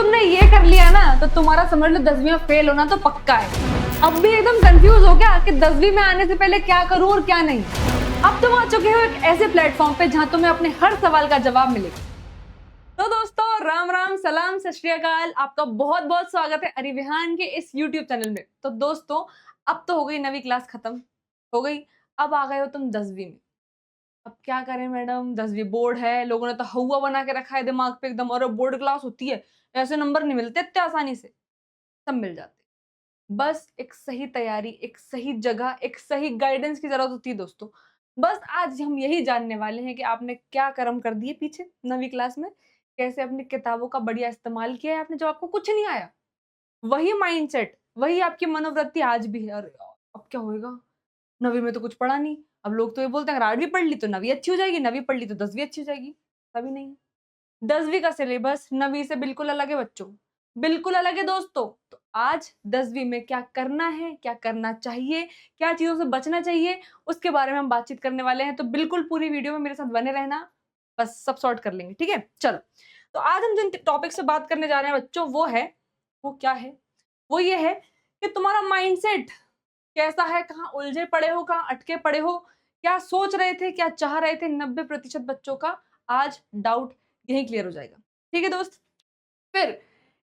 तुमने ये कर लिया ना तो तुम्हारा समझ लो 10वीं में फेल होना तो पक्का है। अब भी एकदम कंफ्यूज हो गया कि 10वीं में आने से पहले क्या करूं और क्या नहीं। अब तुम आ चुके हो एक ऐसे प्लेटफॉर्म पे जहां तुम्हें अपने हर सवाल का जवाब मिलेगा। तो दोस्तों राम राम सलाम सत श्री अकाल, आपका बहुत बहुत स्वागत है अरिविहान के इस यूट्यूब चैनल में। तो दोस्तों अब तो हो गई 9वीं क्लास खत्म हो गई, अब आ गए हो तुम 10वीं में। अब क्या करें मैडम, 10वीं बोर्ड है, लोगों ने तो हवा बना के रखा है दिमाग पे एकदम, और बोर्ड क्लास होती है, ऐसे नंबर नहीं मिलते इतने आसानी से। सब मिल जाते, बस एक सही तैयारी, एक सही जगह, एक सही गाइडेंस की जरूरत होती है दोस्तों। बस आज हम यही जानने वाले हैं कि आपने क्या कर्म कर दिए पीछे 9वीं क्लास में, कैसे अपनी किताबों का बढ़िया इस्तेमाल किया है आपने जब आपको कुछ नहीं आया। वही माइंडसेट, वही आपकी मनोवृत्ति आज भी है। और अब क्या होएगा, 9वीं में तो कुछ पढ़ा नहीं। अब लोग तो ये बोलते हैं अगर 8वीं पढ़ ली तो 9वीं अच्छी हो जाएगी, 9वीं पढ़ ली तो 10वीं अच्छी हो जाएगी। तभी नहीं है। 10वीं का सिलेबस 9वीं से बिल्कुल अलग है बच्चों, बिल्कुल अलग है दोस्तों। तो आज 10वीं में क्या करना है, क्या करना चाहिए, क्या चीजों से बचना चाहिए, उसके बारे में हम बातचीत करने वाले हैं। तो बिल्कुल पूरी वीडियो में मेरे साथ बने रहना, बस सब सॉर्ट कर लेंगे, ठीक है। चलो, तो आज हम जिन टॉपिक से बात करने जा रहे हैं बच्चों, वो क्या है, वो ये है कि तुम्हारा माइंडसेट कैसा है, कहाँ उलझे पड़े हो, कहाँ अटके पड़े हो, क्या सोच रहे थे, क्या चाह रहे थे। 90% बच्चों का आज डाउट यही क्लियर हो जाएगा, ठीक है दोस्त। फिर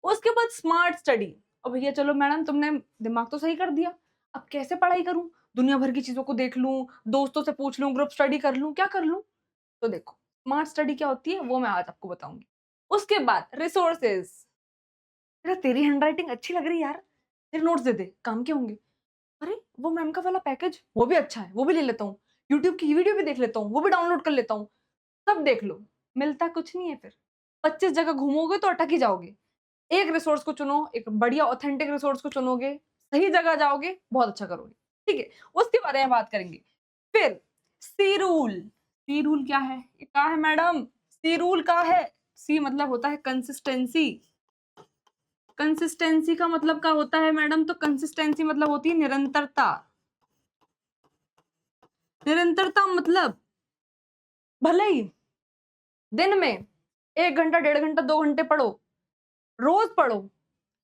उसके बाद स्मार्ट स्टडी। अब भैया चलो मैडम तुमने दिमाग तो सही कर दिया, अब कैसे पढ़ाई करूं, दुनिया भर की चीजों को देख लूं, दोस्तों से पूछ लूं, ग्रुप स्टडी कर लूं, क्या कर लूं। तो देखो स्मार्ट स्टडी क्या होती है वो मैं आज आपको बताऊंगी। उसके बाद रिसोर्सेज। तेरी हैंडराइटिंग अच्छी लग रही है यार, तेरे नोट्स दे दे, काम के होंगे। अरे वो मैम का वाला पैकेज वो भी अच्छा है, वो भी ले लेता हूँ, यूट्यूब की वीडियो भी देख लेता हूँ, वो भी डाउनलोड कर लेता हूँ। सब देख लो, मिलता कुछ नहीं है। फिर 25 जगह घूमोगे तो अटक ही जाओगे। एक रिसोर्स को चुनो, एक बढ़िया ऑथेंटिक रिसोर्स को चुनोगे, सही जगह जाओगे, बहुत अच्छा करोगे, ठीक है। उसके बारे में बात करेंगे। फिर सी रूल। सी रूल क्या है, ये क्या है मैडम, सी रूल क्या है। सी मतलब होता है कंसिस्टेंसी। कंसिस्टेंसी का मतलब क्या होता है मैडम, तो कंसिस्टेंसी मतलब होती है निरंतरता। निरंतरता मतलब भले ही दिन में 1 घंटा 1.5 घंटा 2 घंटे पढ़ो, रोज पढ़ो,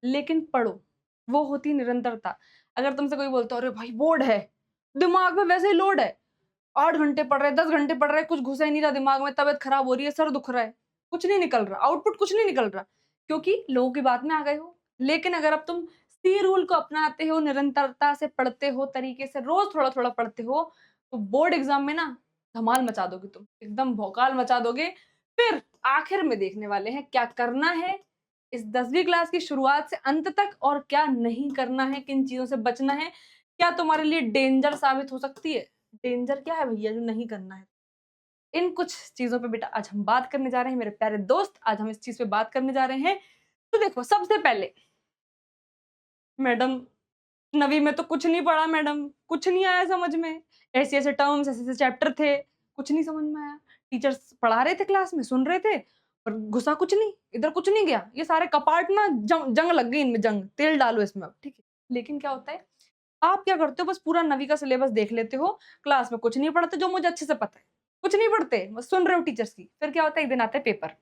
लेकिन पढ़ो, वो होती निरंतरता। अगर तुमसे कोई बोलता है अरे भाई बोर्ड है, दिमाग में वैसे ही लोड है, 8 घंटे पढ़ रहे, 10 घंटे पढ़ रहे, कुछ घुसा ही नहीं रहा दिमाग में, तबीयत खराब हो रही है, सर दुख रहा है, कुछ नहीं निकल रहा, आउटपुट कुछ नहीं निकल रहा, क्योंकि लोगों की बात में आ गए हो। लेकिन अगर अब तुम सी रूल को अपनाते हो, निरंतरता से पढ़ते हो, तरीके से रोज थोड़ा थोड़ा पढ़ते हो, तो बोर्ड एग्जाम में ना धमाल मचा दोगे, तुम एकदम भौकाल मचा दोगे। फिर आखिर में देखने वाले हैं क्या करना है इस 10वीं क्लास की शुरुआत से अंत तक, और क्या नहीं करना है, किन चीजों से बचना है, क्या तुम्हारे लिए डेंजर साबित हो सकती है। डेंजर क्या है भैया जो नहीं करना है। इन कुछ चीजों पे बेटा आज हम बात करने जा रहे हैं मेरे प्यारे दोस्त, आज हम इस चीज पे बात करने जा रहे हैं। तो देखो सबसे पहले मैडम 9वीं में तो कुछ नहीं पढ़ा मैडम, कुछ नहीं आया समझ में, ऐसे ऐसे टर्म्स, ऐसे ऐसे चैप्टर थे, कुछ नहीं समझ में आया। टीचर्स पढ़ा रहे थे, क्लास में सुन रहे थे, पर घुसा कुछ नहीं, इधर कुछ नहीं गया। ये सारे कपाट ना जंग लग गई इनमें, जंग तेल डालो इसमें अब, ठीक है। लेकिन क्या होता है, आप क्या करते हो, बस पूरा 9वीं का सिलेबस देख लेते हो, क्लास में कुछ नहीं पढ़ते, जो मुझे अच्छे से पता है, कुछ नहीं पढ़ते, बस सुन रहे हो टीचर्स की। फिर क्या होता है, एक दिन आता है पेपर।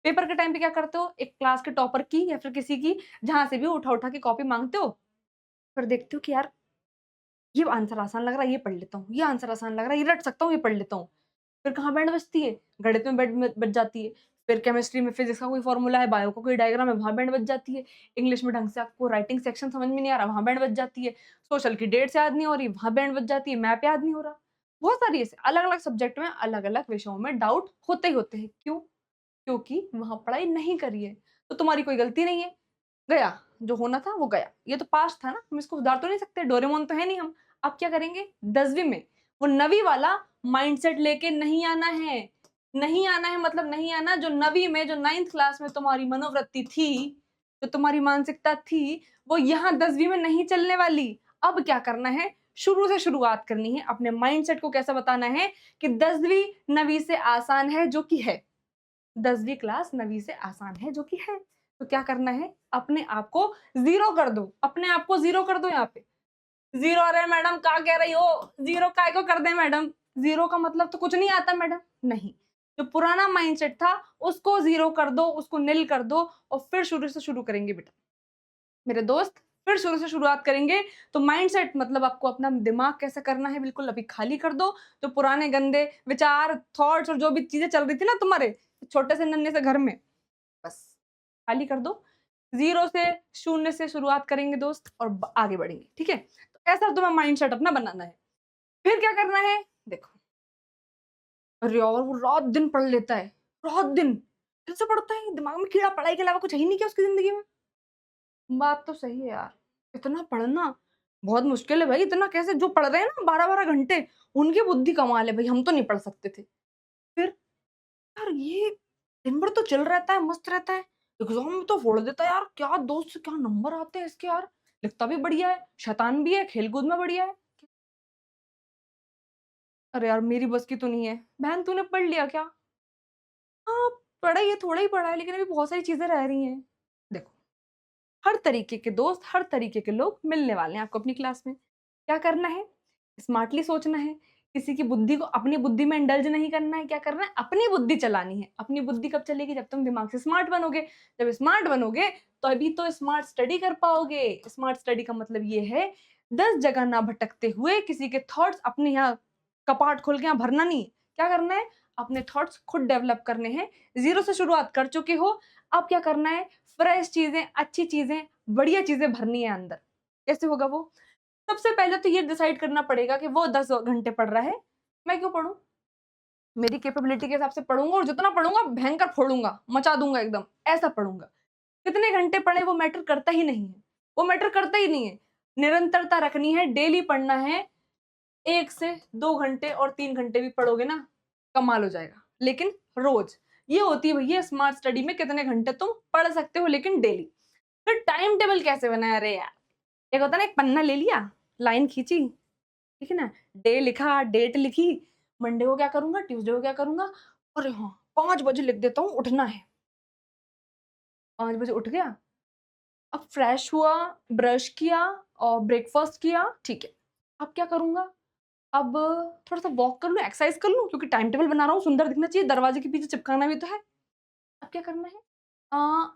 पेपर के टाइम पे क्या करते हो, एक क्लास के टॉपर की या फिर किसी की, जहां से भी उठा उठा के कॉपी मांगते हो, फिर देखते हो कि यार ये आंसर आसान लग रहा है, ये पढ़ लेता हूँ, ये आंसर आसान लग रहा है, ये रट सकता हूँ, ये पढ़ लेता हूँ। फिर कहाँ बैंड बजती है, गणित में बैंड बज जाती है। फिर केमिस्ट्री में फिजिक्स का कोई फॉर्मूला है, बायो का कोई डायग्राम है, वहां बैंड बज जाती है। इंग्लिश में ढंग से आपको राइटिंग सेक्शन समझ में नहीं आ रहा, वहां बैंड बज जाती है। सोशल की डेट्स याद नहीं हो रही, वहां बैंड बज जाती है। मैप याद नहीं हो रहा। बहुत सारी ऐसे अलग अलग सब्जेक्ट में, अलग अलग विषयों में डाउट होते ही होते हैं। क्यों, क्योंकि वहां पढ़ाई नहीं करी है। तो तुम्हारी कोई गलती नहीं है, गया जो होना था वो गया, ये तो पास्ट था ना, हम इसको सुधार तो नहीं सकते, डोरेमोन तो है नहीं हम। अब क्या करेंगे, 10वीं में वो 9वीं वाला माइंडसेट लेके नहीं आना है। नहीं आना है मतलब नहीं आना, जो 9वीं में, जो 9th क्लास में तुम्हारी मनोवृत्ति थी, जो तुम्हारी मानसिकता थी, वो यहाँ 10वीं में नहीं चलने वाली। अब क्या करना है, शुरू से शुरुआत करनी है। अपने माइंडसेट को कैसा बताना है कि 10वीं 9वीं से आसान है, जो कि है। 10वीं क्लास 9वीं से आसान है, जो कि है। तो क्या करना है, अपने आप को जीरो कर दो, अपने आप को जीरो कर दो। यहाँ पे जीरो आ रहा है मैडम, क्या कह रही हो, जीरो काय को कर दे मैडम, जीरो का मतलब तो कुछ नहीं आता मैडम, नहीं। जो पुराना माइंडसेट था उसको जीरो कर दो, उसको नील कर दो और फिर शुरू से शुरू करेंगे बेटा मेरे दोस्त। फिर शुरू से शुरुआत करेंगे। तो माइंडसेट मतलब आपको अपना दिमाग कैसे करना है, बिल्कुल अभी खाली कर दो। जो पुराने गंदे विचार, थॉट्स और जो भी चीजें चल रही थी ना तुम्हारे छोटे से नन्हे से घर में, बस खाली कर दो। जीरो से, शून्य से शुरुआत करेंगे दोस्त और आगे बढ़ेंगे, ठीक है। तो ऐसा तुम्हें माइंडसेट अपना बनाना है। फिर क्या करना है, देखो, अरे यार वो रात दिन पढ़ लेता है, रात दिन कैसे पढ़ता है, दिमाग में कीड़ा, पढ़ाई के अलावा कुछ है ही नहीं क्या उसकी जिंदगी में। बात तो सही है यार, इतना पढ़ना बहुत मुश्किल है भाई। इतना कैसे, जो पढ़ रहे हैं ना 12-12 घंटे, उनकी बुद्धि कमाल है भाई, हम तो नहीं पढ़ सकते थे। फिर यार ये दिन भर तो चिल रहता है, मस्त रहता है, एग्जाम में तो फोड़ देता है यार, क्या दोस्त, क्या नंबर आते हैं इसके यार, लिखता भी बढ़िया है, शैतान भी है, खेलकूद में बढ़िया है। अरे यार मेरी बस की तो नहीं है। बहन तूने पढ़ लिया क्या? हाँ, पढ़ा ही है, थोड़ा ही पढ़ा है, लेकिन अभी बहुत सारी चीजें रह रही हैं। देखो, हर तरीके के दोस्त, हर तरीके के लोग मिलने वाले हैं आपको अपनी क्लास में। क्या करना है, स्मार्टली सोचना है, किसी की बुद्धि को, अपनी बुद्धि में इंडल्ज नहीं करना है। क्या करना है, अपनी बुद्धि चलानी है। अपनी बुद्धि कब चलेगी, जब तुम दिमाग से स्मार्ट बनोगे। जब स्मार्ट बनोगे तो अभी तो स्मार्ट स्टडी कर पाओगे। स्मार्ट स्टडी का मतलब ये है 10 जगह ना भटकते हुए किसी के थॉट्स अपने यहाँ कपाट खोल के यहाँ भरना नहीं। क्या करना है, अपने थॉट्स खुद डेवलप करने हैं। जीरो से शुरुआत कर चुके हो, अब क्या करना है, फ्रेश चीजें, अच्छी चीजें, बढ़िया चीजें भरनी है अंदर। कैसे होगा वो, सबसे पहले तो ये डिसाइड करना पड़ेगा कि वो 10 घंटे पढ़ रहा है, मैं क्यों पढ़ूं। मेरी कैपेबिलिटी के हिसाब से पढ़ूंगा और जितना पढ़ूंगा भयंकर फोड़ूंगा, मचा दूंगा एकदम, ऐसा पढ़ूंगा। कितने घंटे पढ़े वो मैटर करता ही नहीं है, वो मैटर करता ही नहीं है। निरंतरता रखनी है, डेली पढ़ना है। 1 से 2 घंटे और 3 घंटे भी पढ़ोगे ना, कमाल हो जाएगा। लेकिन रोज, ये होती है भैया स्मार्ट स्टडी में, कितने घंटे तुम पढ़ सकते हो लेकिन डेली। फिर टाइम टेबल कैसे बनाया, अरे यार एक होता है ना, एक पन्ना ले लिया, लाइन खींची, ठीक है ना, डे लिखा, डेट लिखी, मंडे को क्या करूंगा, ट्यूसडे को क्या करूंगा, अरे हाँ 5 बजे लिख देता हूँ, उठना है। 5 बजे उठ गया, अब फ्रेश हुआ, ब्रश किया और ब्रेकफास्ट किया, ठीक है। अब क्या करूंगा, अब थोड़ा सा वॉक कर लूं, एक्सरसाइज कर लूं, क्योंकि टाइम टेबल बना रहा हूँ, सुंदर दिखना चाहिए, दरवाजे के पीछे चिपकाना भी तो है। अब क्या करना है,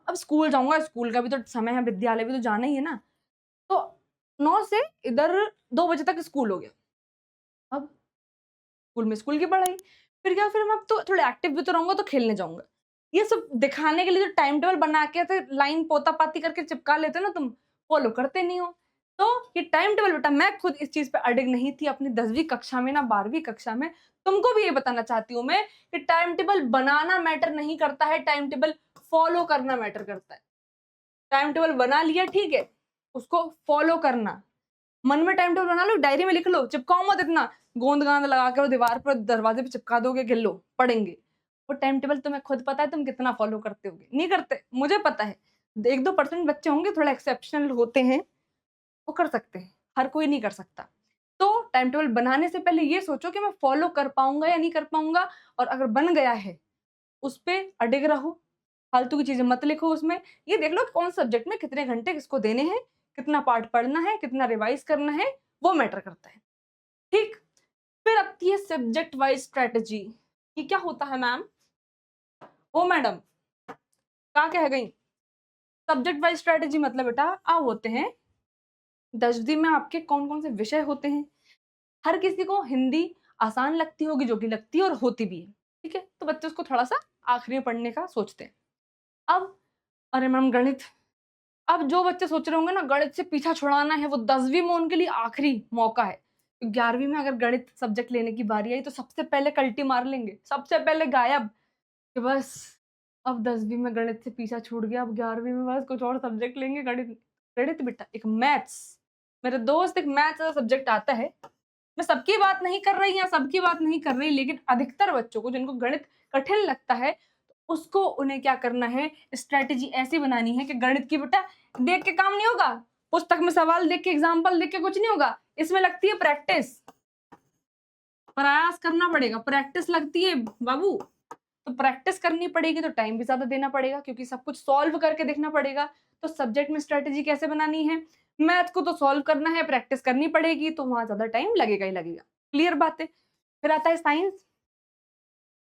अब स्कूल जाऊंगा, स्कूल का भी तो समय है, विद्यालय भी तो जाना ही है ना। तो 9 से इधर 2 बजे तक स्कूल हो गया। अब स्कूल में स्कूल की पढ़ाई, फिर क्या, फिर मैं अब तो थोड़ा एक्टिव भी तो रहूंगा, तो खेलने जाऊंगा। ये सब दिखाने के लिए जो टाइम टेबल बना के ऐसे लाइन पोता पाती करके चिपका लेते हो ना तुम, फॉलो करते नहीं हो। तो ये टाइम टेबल बेटा, मैं खुद इस चीज पे अडिग नहीं थी अपनी 10वीं कक्षा में ना 12वीं कक्षा में। तुमको भी ये बताना चाहती हूँ मैं कि टाइम टेबल बनाना मैटर नहीं करता है, टाइम टेबल फॉलो करना मैटर करता है। टाइम टेबल बना लिया, ठीक है, उसको फॉलो करना। मन में टाइम टेबल बना लो, डायरी में लिख लो, चिपकाओ मत इतना, गोंद गांद लगा के वो दीवार पर, दरवाजे पे चिपका दोगे, गिर लो, पढ़ेंगे। वो टाइम टेबल तुम्हें खुद पता है तुम कितना फॉलो करते होगे, नहीं करते, मुझे पता है। 1-2% बच्चे होंगे थोड़ा एक्सेप्शनल होते हैं, वो कर सकते हैं, हर कोई नहीं कर सकता। तो टाइम टेबल बनाने से पहले ये सोचो कि मैं फॉलो कर पाऊंगा या नहीं कर पाऊंगा, और अगर बन गया है उस पे अडिग रहो, फालतू की चीजें मत लिखो उसमें। ये देख लो कौन सब्जेक्ट में कितने घंटे किसको देने हैं, कितना पार्ट पढ़ना है, कितना रिवाइज करना है, वो मैटर करता है, ठीक। फिर आती है सब्जेक्ट वाइज स्ट्रेटेजी। ये क्या होता है मैम, ओ मैडम कहाँ कह गई। सब्जेक्ट वाइज स्ट्रेटेजी मतलब बेटा आ होते हैं 10वीं में आपके कौन कौन से विषय होते हैं। हर किसी को हिंदी आसान लगती होगी, जो कि लगती है और होती भी है, ठीक है। तो बच्चे उसको थोड़ा सा आखिरी में पढ़ने का सोचते हैं। अब अरे मैम गणित, अब जो बच्चे सोच रहे होंगे ना गणित से पीछा छुड़ाना है, वो 10वीं में उनके लिए आखिरी मौका है। 11वीं में अगर गणित सब्जेक्ट लेने की बारी आई तो सबसे पहले कल्टी मार लेंगे, सबसे पहले गायब, कि बस अब 10वीं में गणित से पीछा छूट गया, अब 11वीं में बस कुछ और सब्जेक्ट लेंगे। गणित, गणित बेटा एक मैथ्स, मेरे दोस्त एक मैथ्स का सब्जेक्ट आता है। मैं सबकी बात नहीं कर रही या सबकी बात नहीं कर रही, लेकिन अधिकतर बच्चों को जिनको गणित कठिन लगता है, उसको उन्हें क्या करना है, स्ट्रेटेजी ऐसी बनानी है कि गणित की बेटा देख के काम नहीं होगा, पुस्तक में सवाल देख के, एग्जाम्पल देख के कुछ नहीं होगा, इसमें लगती है प्रैक्टिस, प्रयास करना पड़ेगा, प्रैक्टिस लगती है बाबू। तो प्रैक्टिस करनी पड़ेगी, तो टाइम भी ज्यादा देना पड़ेगा, क्योंकि सब कुछ सॉल्व करके देखना पड़ेगा। तो सब्जेक्ट में स्ट्रेटेजी कैसे बनानी है, मैथ को तो सॉल्व करना है, प्रैक्टिस करनी पड़ेगी, तो वहां ज्यादा टाइम लगेगा ही लगेगा। क्लियर बात है। फिर आता है साइंस।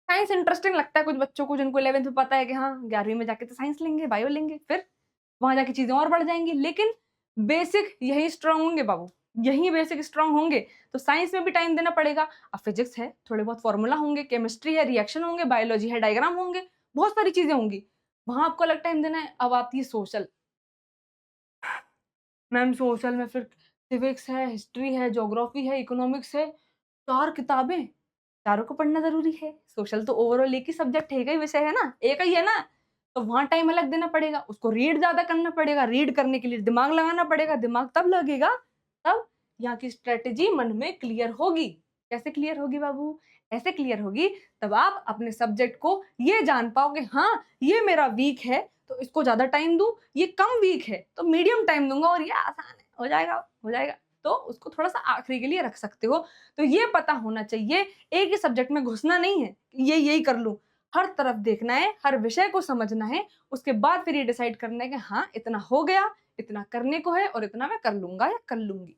साइंस इंटरेस्टिंग लगता है कुछ बच्चों को, जिनको 11th में पता है कि हाँ 11वीं में जाके तो साइंस लेंगे, बायो लेंगे, फिर वहां जाके चीजें और बढ़ जाएंगी। लेकिन बेसिक यही स्ट्रांग होंगे बाबू, यही बेसिक स्ट्रांग होंगे तो साइंस में भी टाइम देना पड़ेगा। अब फिजिक्स है, थोड़े बहुत फॉर्मूला होंगे, केमिस्ट्री है, रिएक्शन होंगे, बायोलॉजी है, डायग्राम होंगे, बहुत सारी चीजें होंगी, वहां आपको अलग टाइम देना है। अब आती है सोशल। मैम सोशल में फिर सिविक्स है, हिस्ट्री है, ज्योग्राफी है, इकोनॉमिक्स है, 4 किताबें, चारों को पढ़ना ज़रूरी है। सोशल तो ओवरऑल एक ही सब्जेक्ट है, एक ही विषय है ना, एक ही है ना, तो वहाँ टाइम अलग देना पड़ेगा, उसको रीड ज़्यादा करना पड़ेगा, रीड करने के लिए दिमाग लगाना पड़ेगा, दिमाग तब लगेगा, तब यहाँ की स्ट्रैटेजी मन में क्लियर होगी। कैसे क्लियर होगी बाबू? ऐसे क्लियर होगी, तब आप अपने सब्जेक्ट को ये जान पाओगे, हाँ, ये मेरा वीक है, तो इसको ज़्यादा टाइम दूँ, ये कम वीक है, तो मीडियम टाइम दूँगा और ये आसान है, हो जाएगा, हो जाएगा, तो उसको थोड़ा-सा आखिरी के लिए रख सकते हो। तो ये पता होना चाहिए, एक ही सब्जेक्ट में घुसना नहीं है, ये यही कर लूँ। हर तरफ देखना है, हर विषय को समझना है, उसके बाद फिर ये डिसाइड करना है कि हाँ, इतना हो गया, इतना करने को है और इतना मैं कर लूँगा या कर लूँगी।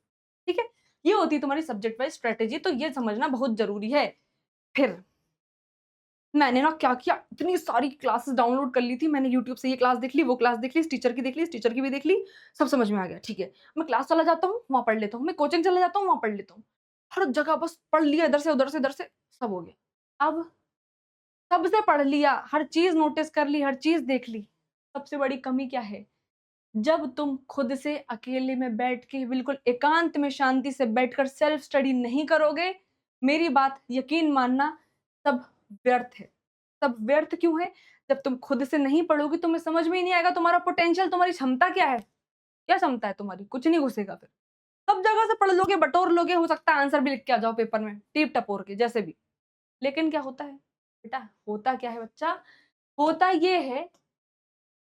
ठीक है? ये होती है तुम्हारी सब्जेक्ट वाइज़ स्ट्रैटेजी, तो ये समझना बहुत ज़रूरी है। फिर मैंने ना क्या किया, इतनी सारी क्लासेस डाउनलोड कर ली थी मैंने यूट्यूब से, ये क्लास देख ली, वो क्लास देख ली, इस टीचर की देख ली, इस टीचर की भी देख ली, सब समझ में आ गया, ठीक है। मैं क्लास चला जाता हूँ, वहाँ पढ़ लेता हूँ, मैं कोचिंग चला जाता हूँ, वहाँ पढ़ लेता हूँ। हर जगह बस पढ़ लिया, इधर से, उधर से, इधर से, सब हो गया। अब सबसे पढ़ लिया, हर चीज़ नोटिस कर ली, हर चीज़ देख ली। सबसे बड़ी कमी क्या है? जब तुम खुद से अकेले में बैठ के बिल्कुल एकांत में शांति से बैठकर सेल्फ स्टडी नहीं करोगे, मेरी बात यकीन मानना, सब व्यर्थ है। सब व्यर्थ क्यों है? जब तुम खुद से नहीं पढ़ोगे, तुम्हें समझ में ही नहीं आएगा तुम्हारा पोटेंशियल, तुम्हारी क्षमता क्या है? क्या क्षमता है तुम्हारी? कुछ नहीं घुसेगा फिर। सब जगह से पढ़ लोगे, बटोर लोगे, हो सकता है आंसर भी लिख के आ जाओ पेपर में, टीप-टपोर के, जैसे भी। लेकिन क्या होता है? बेटा, होता क्या है बच्चा? होता ये है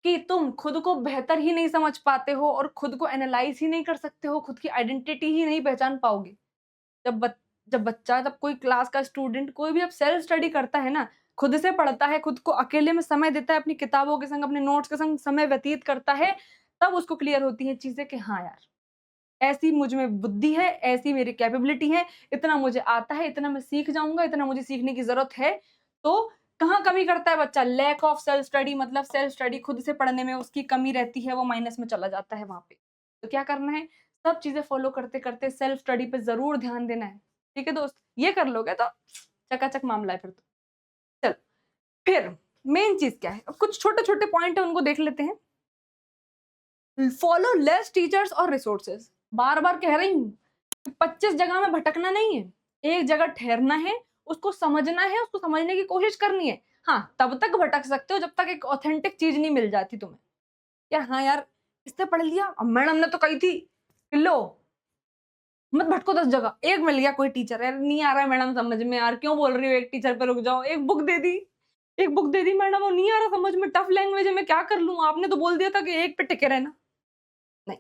कि तुम खुद को बेहतर ही नहीं समझ पाते हो और खुद को एनालाइज़ ही नहीं कर सकते हो, खुद की आइडेंटिटी ही नहीं पहचान पाओगे। जब बच जब बच्चा, जब कोई क्लास का स्टूडेंट, कोई भी अब सेल्फ स्टडी करता है ना, खुद से पढ़ता है, खुद को अकेले में समय देता है, अपनी किताबों के संग, अपने नोट्स के संग समय व्यतीत करता है, तब उसको क्लियर होती हैं चीज़ें कि हाँ यार, ऐसी मुझ में बुद्धि है, ऐसी मेरी कैपेबिलिटी है, इतना मुझे आता है, इतना मैं सीख जाऊँगा, इतना मुझे सीखने की ज़रूरत है। तो कहाँ कमी करता है बच्चा? लैक ऑफ सेल्फ स्टडी, मतलब सेल्फ स्टडी खुद से पढ़ने में उसकी कमी रहती है, वो माइनस में चला जाता है वहाँ पे। तो क्या करना है? सब चीज़ें फ़ॉलो करते-करते सेल्फ स्टडी पे ज़रूर ध्यान देना है। ठीक है दोस्त? ये कर लोगे तो चकाचक मामला है फिर तो। चलो, फिर मेन चीज़ क्या है? अब कुछ छोटे-छोटे पॉइंट है, उनको देख लेते हैं। फॉलो लेस टीचर्स और रिसोर्सेज। बार-बार कह रही हूँ, 25 जगह में भटकना नहीं है, एक जगह ठहरना है, उसको समझना है, उसको समझने की कोशिश करनी है। हाँ, तब तक भटक सकते हो जब तक एक ऑथेंटिक चीज़ नहीं मिल जाती तुम्हें। यार हाँ यार, इसने पढ़ लिया, अब मैडम ने तो कही थी, लो मत भटको 10 जगह। एक मिल गया कोई टीचर, यार नहीं आ रहा है मैडम समझ में, यार क्यों बोल रही हो, एक टीचर पे रुक जाओ, एक बुक दे दी, एक बुक दे दी मैडम, वो नहीं आ रहा समझ में, टफ लैंग्वेज है, मैं क्या कर लूँ? आपने तो बोल दिया था कि एक पे टिके रहना। नहीं,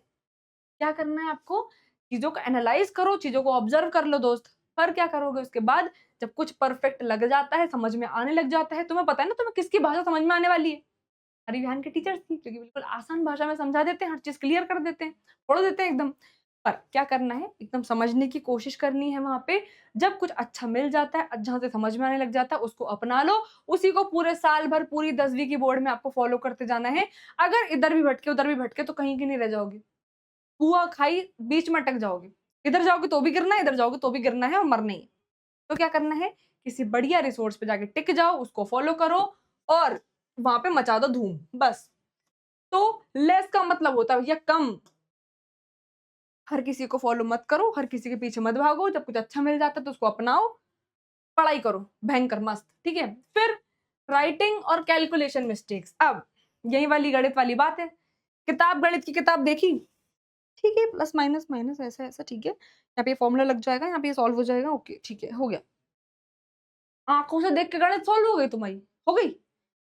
क्या करना है आपको? चीज़ों को एनालाइज़ करो, चीज़ों को ऑब्ज़र्व कर लो दोस्त। फिर क्या करोगे उसके बाद? जब कुछ परफेक्ट लग जाता है, समझ में आने लग जाता है, तुम्हें पता है ना तुम्हें किसकी भाषा समझ में आने वाली है? हरिविहान के टीचर्स की, क्योंकि बिल्कुल आसान भाषा में समझा देते हैं, हर चीज़ क्लियर कर देते हैं, छोड़ देते हैं एकदम। पर क्या करना है? एकदम समझने की कोशिश करनी है वहाँ पे। जब कुछ अच्छा मिल जाता है, जहाँ से समझ में आने लग जाता है, उसको अपना लो। उसी को पूरे साल भर, पूरी 10वीं की बोर्ड में आपको फ़ॉलो करते जाना है। अगर इधर भी भटके, उधर भी भटके, तो कहीं की नहीं रह जाओगे। कुआँ खाई बीच में अटक जाओगे। इधर जाओगे तो भी गिरना है, इधर जाओगे तो भी गिरना है और मरना ही है। तो क्या करना है? किसी बढ़िया रिसोर्स पे जाके टिक जाओ, उसको फ़ॉलो करो और वहाँ पे मचा दो धूम, बस। तो लेस का मतलब होता है भैया कम। हर किसी को फ़ॉलो मत करो, हर किसी के पीछे मत भागो, जब कुछ अच्छा मिल जाता है तो उसको अपनाओ, पढ़ाई करो, भयंकर मस्त, ठीक है? फिर राइटिंग और कैलकुलेशन मिस्टेक्स। अब यही वाली गणित वाली बात है। किताब, गणित की किताब देखी, ठीक है, प्लस माइनस माइनस ऐसा-ऐसा ठीक है। यहाँ पे ये फ़ॉर्मूला लग जाएगा, यहाँ पे ये सॉल्व हो जाएगा, ओके ठीक है, हो गया। आँखों से देख के गणित सॉल्व हो गई तुम्हारी, हो गई।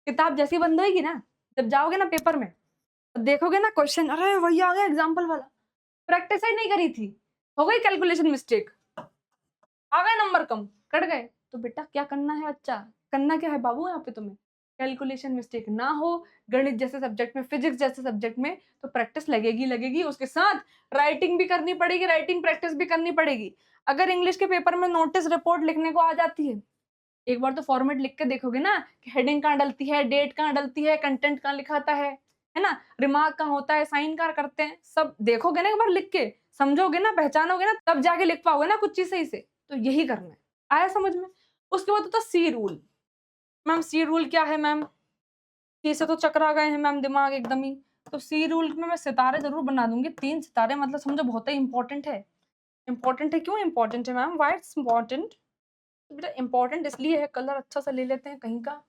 किताब जैसी बंद होएगी ना, जब जाओगे ना पेपर में, देखोगे ना क्वेश्चन, अरे वही आ गया एग्जाम्पल वाला, प्रैक्टिस ही नहीं करी थी, हो गई कैलकुलेशन मिस्टेक, आ गए नंबर कम, कट गए। तो बेटा क्या करना है बच्चा? करना क्या है बाबू यहाँ पे तुम्हें? कैलकुलेशन मिस्टेक ना हो, गणित जैसे सब्जेक्ट में, फिजिक्स जैसे सब्जेक्ट में तो प्रैक्टिस लगेगी लगेगी, उसके साथ राइटिंग भी करनी पड़ेगी, राइटिंग प्रैक्टिस भी करनी पड़ेगी। अगर इंग्लिश के पेपर में नोटिस रिपोर्ट लिखने को आ जाती है, एक बार तो फॉर्मेट लिख के देखोगे ना कि हेडिंग कहाँ डलती है, डेट कहाँ डलती है, कंटेंट कहाँ लिखाता है ना, रिमार्क कहाँ होता है, साइन कहाँ करते हैं, सब देखोगे ना एक बार लिख के, समझोगे ना, पहचानोगे ना, तब जाके लिख पाओगे ना कुछ चीज सही से। तो यही करना है। आया समझ में? उसके बाद होता सी रूल। मैम सी रूल क्या है मैम? सी से तो चकरा गए हैं मैम दिमाग एकदम ही। तो सी रूल में मैं सितारे जरूर बना दूंगी, 3 सितारे, मतलब समझो बहुत ही इंपॉर्टेंट है। इंपॉर्टेंट है, क्यों इंपॉर्टेंट है मैम? Why it's important? बेटा इंपॉर्टेंट इसलिए है, कलर अच्छा सा ले लेते हैं, कहीं का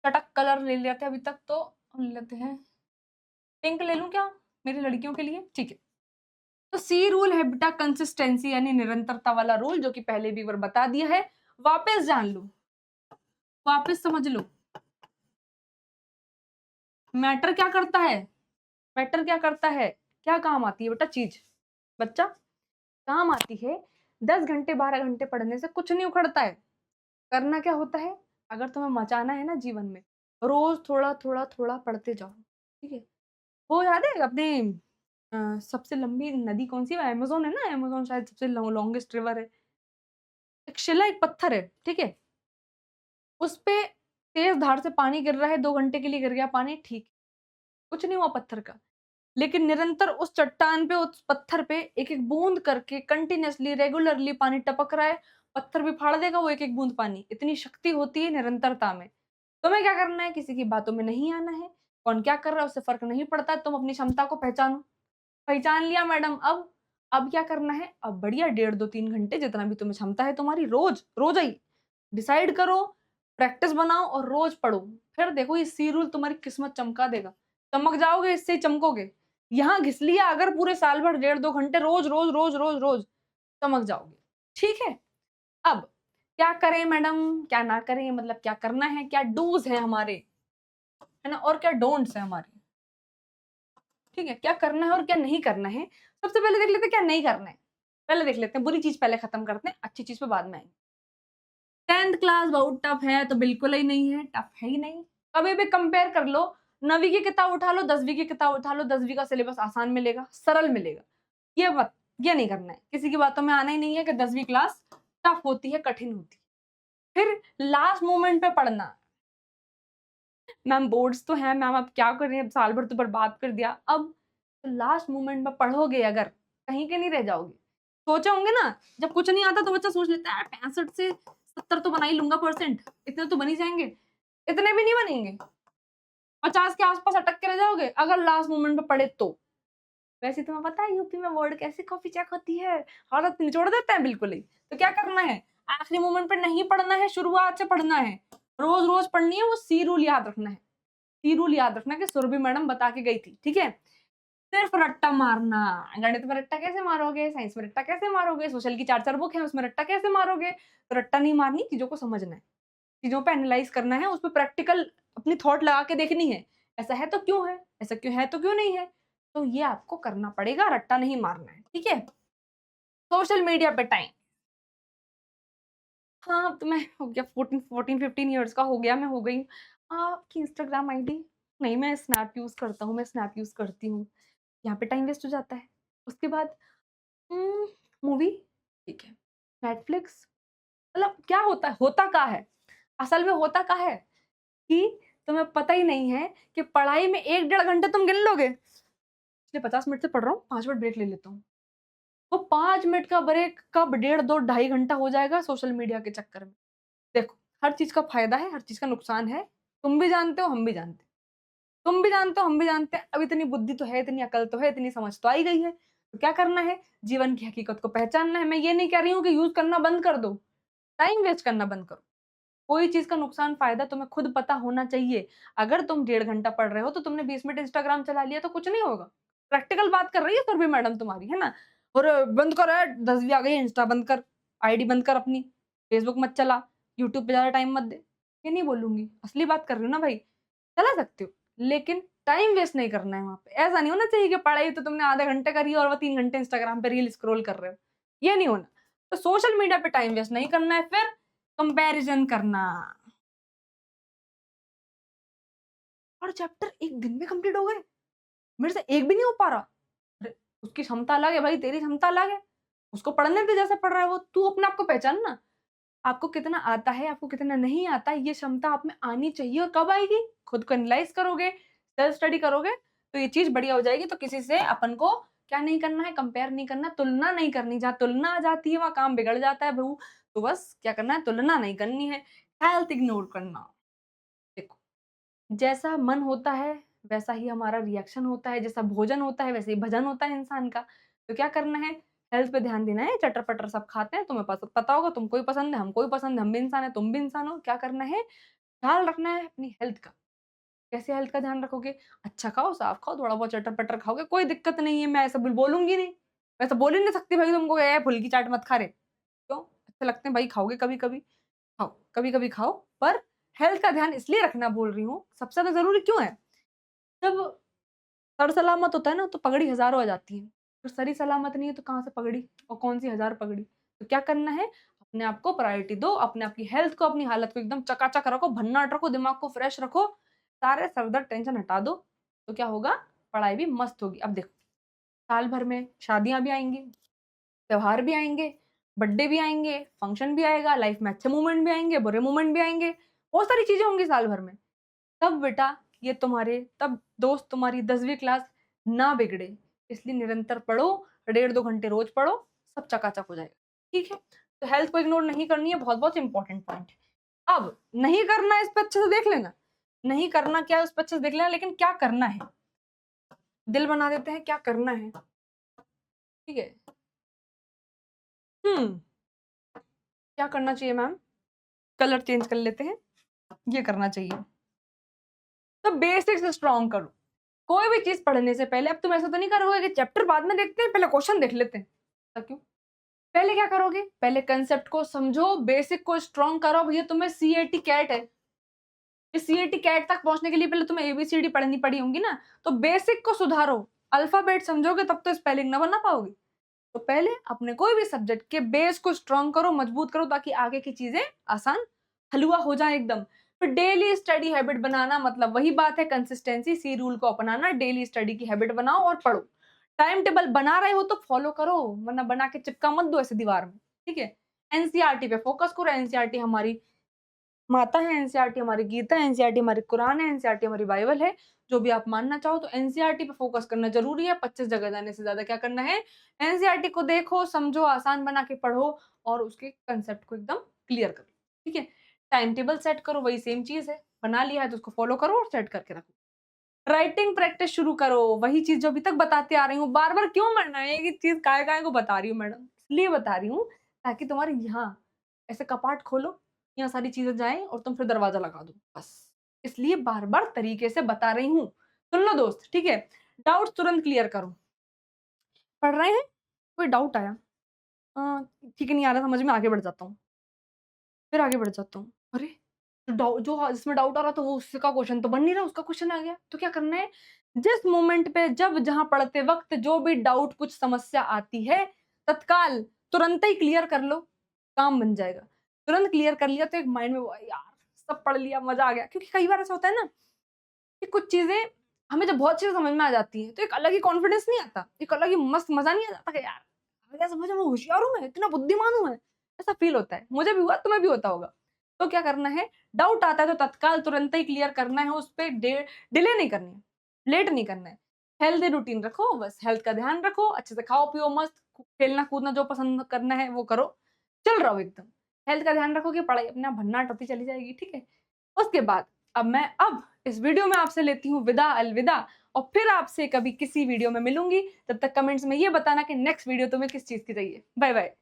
चटक कलर ले लेते हैं, अभी तक तो हम ले लेते हैं पिंक, ले लूं क्या मेरी लड़कियों के लिए? ठीक है। तो सी रूल है बेटा कंसिस्टेंसी यानी निरंतरता वाला रूल, जो कि पहले भी बार बता दिया है, वापस जान लो, वापस समझ लो। मैटर क्या करता है? मैटर क्या करता है? क्या काम आती है बेटा चीज? बच्चा काम आती है। 10 घंटे 12 घंटे पढ़ने से कुछ नहीं उखड़ता है। करना क्या होता है? अगर तुम्हें मचाना है ना जीवन में, रोज थोड़ा थोड़ा थोड़ा पढ़ते जाओ, ठीक है? वो याद है अपने सबसे लंबी नदी कौन सी है? अमेज़न है ना, अमेज़न शायद सबसे लॉन्गेस्ट रिवर है। एक शिला, एक पत्थर है, ठीक है? उस पे तेज धार से पानी गिर रहा है, 2 घंटे के लिए गिर गया पानी, ठीक, कुछ नहीं हुआ पत्थर का। लेकिन निरंतर उस चट्टान पे, उस पत्थर पे एक-एक बूंद करके कंटीन्यूअसली रेगुलरली पानी टपक रहा है, पत्थर भी फाड़ देगा वो एक-एक बूंद पानी। इतनी शक्ति होती है निरंतरता में। तुम्हें क्या करना है? किसी की बातों में नहीं आना है। कौन क्या कर रहा है उससे फ़र्क नहीं पड़ता है, तुम अपनी क्षमता को पहचानो। पहचान लिया मैडम, अब क्या करना है? अब बढ़िया 1.5 2 3 घंटे जितना भी तुम्हें क्षमता है तुम्हारी, रोज रोज ही डिसाइड करो, प्रैक्टिस बनाओ और रोज पढ़ो। फिर देखो ये सी रूल तुम्हारी किस्मत चमका देगा। चमक जाओगे, इससे ही चमकोगे। यहाँ घिस लिया अगर पूरे साल भर 1.5 2 घंटे रोज रोज रोज रोज रोज, चमक जाओगे। ठीक है? अब क्या करें मैडम, क्या ना करें, मतलब क्या करना है, क्या डूज है हमारे, है ना, और क्या डोंट्स है हमारे। ठीक है? क्या करना है और क्या नहीं करना है। सबसे पहले देख लेते हैं क्या नहीं करना है। पहले देख लेते हैं, बुरी चीज पहले खत्म करते हैं, अच्छी चीज पे बाद में आएंगे। 10th क्लास बहुत टफ है तो बिल्कुल ही नहीं है, टफ है ही नहीं। कभी भी कंपेयर कर लो, 9वीं की किताब उठा लो, 10वीं की किताब उठा लो, 10वीं का सिलेबस आसान मिलेगा, सरल मिलेगा। ये नहीं करना है, किसी की बातों में आना ही नहीं है कि 10वीं क्लास टफ होती है, कठिन होती है। फिर लास्ट मोमेंट पे पढ़ना। मैम बोर्ड्स तो हैं मैम, अब क्या करें, अब साल भर तो बर्बाद कर दिया। अब लास्ट मोमेंट में पढ़ोगे अगर, कहीं के नहीं रह जाओगे। सोचे होंगे ना, जब कुछ नहीं आता तो बच्चा सोच लेता है 65 से 70 तो बना ही लूंगा परसेंट, इतने तो बन ही जाएंगे। इतने भी नहीं बनेंगे, 50 के आसपास अटक के रह जाओगे अगर लास्ट मोमेंट में पढ़े तो। वैसे तुम्हें पता है यूपी में बोर्ड कैसे कॉपी चेक होती है, हालत निचोड़ देता है बिल्कुल ही। तो क्या करना है? आखिरी मोमेंट पे नहीं पढ़ना है, शुरुआत से पढ़ना है, रोज रोज पढ़नी है, वो सी रूल याद रखना है। सी रूल याद रखना कि सुरभि मैडम बता के गई थी, ठीक है? सिर्फ रट्टा मारना। गणित में रट्टा कैसे मारोगे, साइंस में रट्टा कैसे मारोगे, सोशल की 4-4 बुक है उसमें रट्टा कैसे मारोगे? तो रट्टा नहीं मारनी, चीजों को समझना है, चीजों पे एनालाइज करना है, उस पे प्रैक्टिकल अपनी थॉट लगा के देखनी है। ऐसा है तो क्यों है, ऐसा क्यों है तो क्यों नहीं है, तो ये आपको करना पड़ेगा, रट्टा नहीं मारना है, ठीक है? सोशल मीडिया पे टाइम, हाँ, अब तो मैं हो गया 14-15 ईयर्स का हो गया, मैं हो गई। आपकी इंस्टाग्राम आईडी नहीं, मैं स्नैप यूज़ करता हूँ, मैं स्नैप यूज़ करती हूँ। यहाँ पे टाइम वेस्ट हो जाता है। उसके बाद मूवी, ठीक है, नेटफ्लिक्स, मतलब क्या होता है, होता क्या है? असल में होता क्या है कि तुम्हें पता ही नहीं है कि पढ़ाई में 1 डेढ़ घंटे तुम गिन लोगे। पिछले 50 मिनट से पढ़ रहा हूँ, 5 मिनट ब्रेक ले लेता हूँ। वो 5 मिनट का ब्रेक कब डेढ़ 2 ढाई घंटा हो जाएगा सोशल मीडिया के चक्कर में। देखो, हर चीज़ का फ़ायदा है, हर चीज़ का नुकसान है। तुम भी जानते हो, हम भी जानते हैं। तुम भी जानते हो, हम भी जानते हैं। अब इतनी बुद्धि तो है, इतनी अकल तो है, इतनी समझ तो आ ही गई है। तो क्या करना है? जीवन की हकीकत को पहचानना है। मैं ये नहीं कह रही हूँ कि यूज़ करना बंद कर दो, टाइम वेस्ट करना बंद करो। कोई चीज़ का नुकसान फ़ायदा तुम्हें खुद पता होना चाहिए। अगर तुम डेढ़ घंटा पढ़ रहे हो, तो तुमने 20 मिनट इंस्टाग्राम चला लिया तो कुछ नहीं होगा। प्रैक्टिकल बात कर रही है सुरभि मैडम तुम्हारी, है ना? और बंद कर ऐड, 10वीं आ गई है, इंस्टा बंद कर, आईडी बंद कर अपनी, फेसबुक मत चला, यूट्यूब पे ज़्यादा टाइम मत दे। ये नहीं बोलूँगी, असली बात कर रही हूँ ना भाई। चला सकते हो, लेकिन टाइम वेस्ट नहीं करना है वहाँ पे। ऐसा नहीं होना चाहिए कि पढ़ाई तो तुमने आधे घंटे करी और वो 3 घंटे इंस्टाग्राम पे रील स्क्रॉल कर रहे हो। ये नहीं होना। तो सोशल मीडिया पे टाइम वेस्ट नहीं करना है, फिर कंपैरिज़न करना। और चैप्टर 1 दिन में कंप्लीट हो गए, मेरे से एक भी नहीं हो पा रहा। अरे! उसकी क्षमता अलग है भाई, तेरी क्षमता अलग है। उसको पढ़ने दे जैसा पढ़ रहा है वो, तू अपने आप को पहचान ना। आपको कितना आता है, आपको कितना नहीं आता है, ये क्षमता आप में आनी चाहिए। और कब आएगी? खुद को एनालाइज़ करोगे, सेल्फ स्टडी करोगे, तो ये चीज़ बढ़िया हो जाएगी। तो किसी से अपन को क्या नहीं करना है, कंपेयर नहीं करना, तुलना नहीं करनी। जहाँ तुलना आ जाती है वहाँ काम बिगड़ जाता है भऊ। तो बस क्या करना है, तुलना नहीं करनी है, हेल्थ इग्नोर करना। देखो, जैसा मन होता है, वैसा ही हमारा रिएक्शन होता है, जैसा भोजन होता है, वैसे ही भजन होता है इंसान का। तो क्या करना है, हेल्थ पे ध्यान देना है। चटर-पटर सब खाते हैं, तुम्हें पता होगा, तुमको भी पसंद है, हमको भी पसंद है, हम भी इंसान हैं, तुम भी इंसान हो। क्या करना है, ख्याल रखना है अपनी हेल्थ का। कैसे हेल्थ का ध्यान रखोगे? अच्छा खाओ, साफ खाओ, थोड़ा बहुत चटर-पटर खाओगे, कोई दिक्कत नहीं है, मैं ऐसा बोलूँगी नहीं। मैं ऐसा बोल ही नहीं सकती भाई तुमको, "ए फुल्की चाट मत खा रे।" क्यों? अच्छे लगते हैं भाई, खाओगे कभी-कभी, खाओ, कभी-कभी खाओ, पर हेल्थ का ध्यान इसलिए रखना बोल रही हूँ, सबसे ज़्यादा ज़रूरी क्यों है? जब सर सलामत होता है ना, तो पगड़ी हज़ारों आ जाती है। तो सर ही सलामत नहीं है, तो कहाँ से पगड़ी और कौन-सी हज़ार पगड़ी? तो क्या करना है, अपने आप को प्रायोरिटी दो, अपने आप की हेल्थ को, अपनी हालत को एकदम चकाचक रखो, भन्नाट रखो, दिमाग को फ्रेश रखो, सारे सर दर्द टेंशन हटा दो, तो क्या होगा, पढ़ाई भी मस्त होगी। अब देखो, साल भर में शादियाँ भी आएँगी, त्योहार भी आएँगे, बर्थडे भी आएँगे, फंक्शन भी आएगा, लाइफ में अच्छे मोमेंट भी आएँगे, बुरे मोमेंट भी आएँगे, बहुत सारी चीज़ें होंगी साल भर में। तब बेटा ये तुम्हारे तब दोस्त तुम्हारी 10वीं क्लास ना बिगड़े, इसलिए निरंतर पढ़ो, 1.5-2 घंटे रोज़ पढ़ो, सब चकाचक हो जाएगा, ठीक है? तो हेल्थ को इग्नोर नहीं करनी है, बहुत-बहुत इम्पोर्टेंट पॉइंट है। अब नहीं करना है, इस पे अच्छे से देख लेना, नहीं करना क्या है उस पे अच्छे से देख लेना, लेकिन क्या करना है? दिल बना देते हैं, क्या करना है, ठीक है? हुँ, क्या करना चाहिए मैम? कलर चेंज कर लेते हैं, ये करना चाहिए। तो बेसिक्स स्ट्रॉन्ग करो। कोई भी चीज़ पढ़ने से पहले अब तुम ऐसा तो नहीं करोगे कि चैप्टर बाद में देखते हैं, पहले क्वेश्चन देख लेते हैं। ऐसा क्यों? पहले क्या करोगे? पहले कांसेप्ट को समझो, बेसिक को स्ट्रॉन्ग करो। भैया तुम्हें सीएटी कैट है। इस सीएटी कैट तक पहुँचने के लिए पहले तुम्हें एबीसीडी पढ़नी पड़ी होंगी ना, तो बेसिक को सुधारो। अल्फाबेट समझोगे तब तो स्पेलिंग ना बना पाओगे। तो पहले अपने कोई भी सब्जेक्ट के बेस को स्ट्रॉन्ग करो, मजबूत करो, ताकि आगे की चीज़ें आसान हलवा हो जाए एकदम। फिर डेली स्टडी हैबिट बनाना, मतलब वही बात है, कंसिस्टेंसी, सी रूल को अपनाना, डेली स्टडी की हैबिट बनाओ और पढ़ो। टाइम टेबल बना रहे हो तो फॉलो करो, वरना बना के चिपका मत दो ऐसे दीवार में, ठीक है? एनसीईआरटी पे फोकस करो, एनसीईआरटी हमारी माता है, एनसीईआरटी हमारी गीता है, एनसीईआरटी हमारी कुरान है, एनसीईआरटी हमारी बाइबल है। जो भी आप मानना चाहो, तो एनसीईआरटी पे फोकस करना ज़रूरी है, 25 जगह जाने से ज़्यादा क्या करना है, एनसीईआरटी को देखो, समझो, आसान बना के पढ़ो और उसके कांसेप्ट को एकदम क्लियर करो, ठीक है? टाइम टेबल सेट करो, वही सेम चीज़ है, बना लिया है तो उसको फॉलो करो और सेट करके रखो। राइटिंग प्रैक्टिस शुरू करो, वही चीज़ जो अभी तक बताते आ रही हूँ, बार-बार क्यों मैं एक ही चीज़ काय-काय को बता रही हूँ मैडम? इसलिए बता रही हूँ, ताकि तुम्हारे यहाँ ऐसे कपाट खोलो, यहाँ सारी चीज़ें जाएँ और तुम फिर दरवाज़ा लगा दो, बस। इसलिए बार-बार तरीके से बता रही हूँ। सुन लो दोस्त, ठीक है? डाउट्स तुरंत क्लियर करो। पढ़ रहे हैं? कोई डाउट आया? अ, ठीक है, नहीं आ रहा समझ में, आगे बढ़ जाता हूँ। फिर आगे बढ़ जाता हूँ। अरे! जिसमें डाउट आ रहा था वो उसका क्वेश्चन तो बन नहीं रहा, उसका क्वेश्चन आ गया। तो क्या करना है? जिस मोमेंट पे जब जहाँ पढ़ते वक़्त जो भी डाउट कुछ समस्या आती है, तत्काल तुरंत ही क्लियर कर लो, काम बन जाएगा। तुरंत क्लियर कर लिया तो एक माइंड में वो यार सब पढ़ लिया, मज़ा आ गया। क्योंकि कई बार ऐसा होता है ना कि कुछ चीज़ें हमें जब बहुत चीज़ें समझ में आ जाती हैं, तो एक अलग ही कॉन्फिडेंस नहीं आता, एक अलग ही मस्त मज़ा नहीं आ जाता कि यार आ गया समझ में, मैं होशियार हूँ मैं, इतना बुद्धिमान हूँ मैं। ऐसा फ़ील होता है। मुझे भी हुआ, तुम्हें भी होता होगा। तो क्या करना है, डाउट आता है तो तत्काल तुरंत ही क्लियर करना है, उस पे डिले नहीं करनी है, लेट नहीं करना है। हेल्दी रूटीन रखो, बस हेल्थ का ध्यान रखो, अच्छे से खाओ-पियो मस्त, खेलना-कूदना जो पसंद करना है वो करो, चल रहो एकदम। हेल्थ का ध्यान रखोगे, पढ़ाई अपने आप भन्नाट होती चली जाएगी, ठीक है? उसके बाद अब इस वीडियो में आपसे लेती हूँ विदा, अलविदा, और फिर आपसे कभी किसी वीडियो में मिलूँगी। तब तक कमेंट्स में ये बताना कि नेक्स्ट वीडियो तुम्हें किस चीज़ की चाहिए। Bye bye.